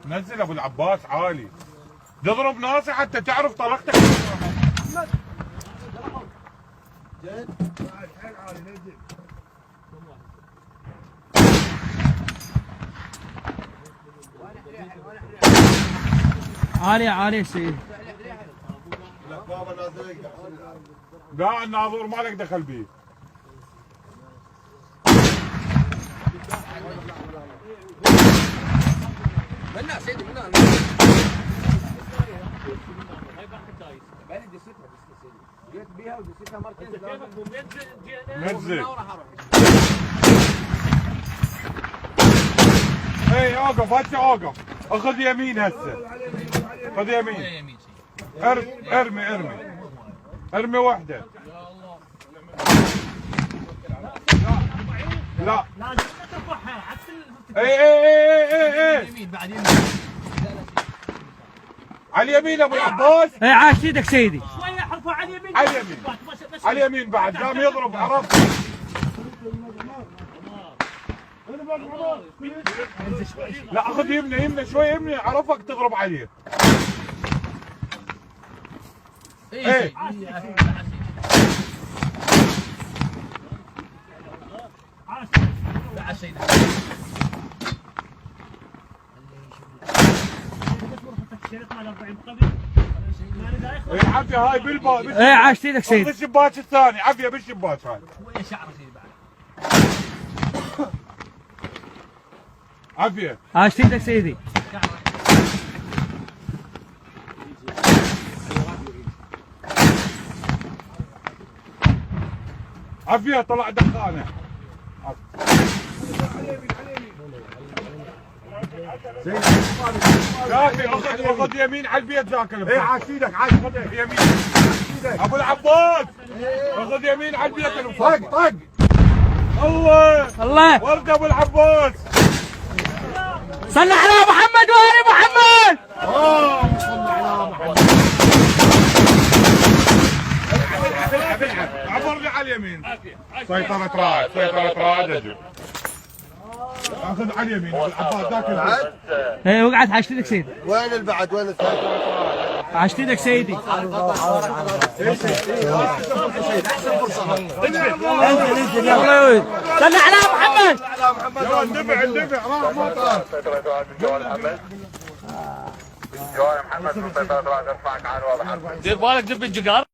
نزل ابو العباس عالي. تضرب ناصي حتى تعرف طلقتك. جد؟ حيل عالي نزل. عالي عالي سيدي. لك بابا نازل. لا الناظور ما لك دخل بيه. منا سيدي منا بالي دستها سيدي جيت بيها ودستها مرتين نزل. اي اوقف هسه اوقف. اخذ يمين هسه. خذ يمين. ارمي وحده. لا اي يمين بعد يمين. على اليمين ابو العباس. اي عاش ايدك سيدي. شويه حرفوا على اليمين. على اليمين. على اليمين بعد قام يضرب عرفت. لا اخذ يمنى شوي يمنى عرفك تضرب عليه. ايه عافية هاي بالباب. ايه عاش ايدك سيدي. بالشباك الثاني عافية بالشباك هاي. وين شعره سيدي بعد؟ عافية. عاش ايدك سيدي. عافية طلع دخانة. كافي اخذ يمين على البيت ذاك. ايه عاش ايدك عاش يمين. ابو العباس اخذ يمين على البيت. طق. الله ورد ابو العباس. صل على محمد وآل محمد. اللهم صل على محمد. عبرني على اليمين. سيطرة رائد اجل. اخذ على اليمين ابو العباس ذاك بعد؟ ايه وقعد عاش ايدك سيدي. وين البعد؟ وين السيطرة؟ عاش ايدك سيدي. احسن فرصة. انزل يلا يا ولد. صل على محمد. يلا اندفع راح ما طار. جوال محمد من سيطرة رائد ارفعك عن واضح. دير بالك دب الجقار.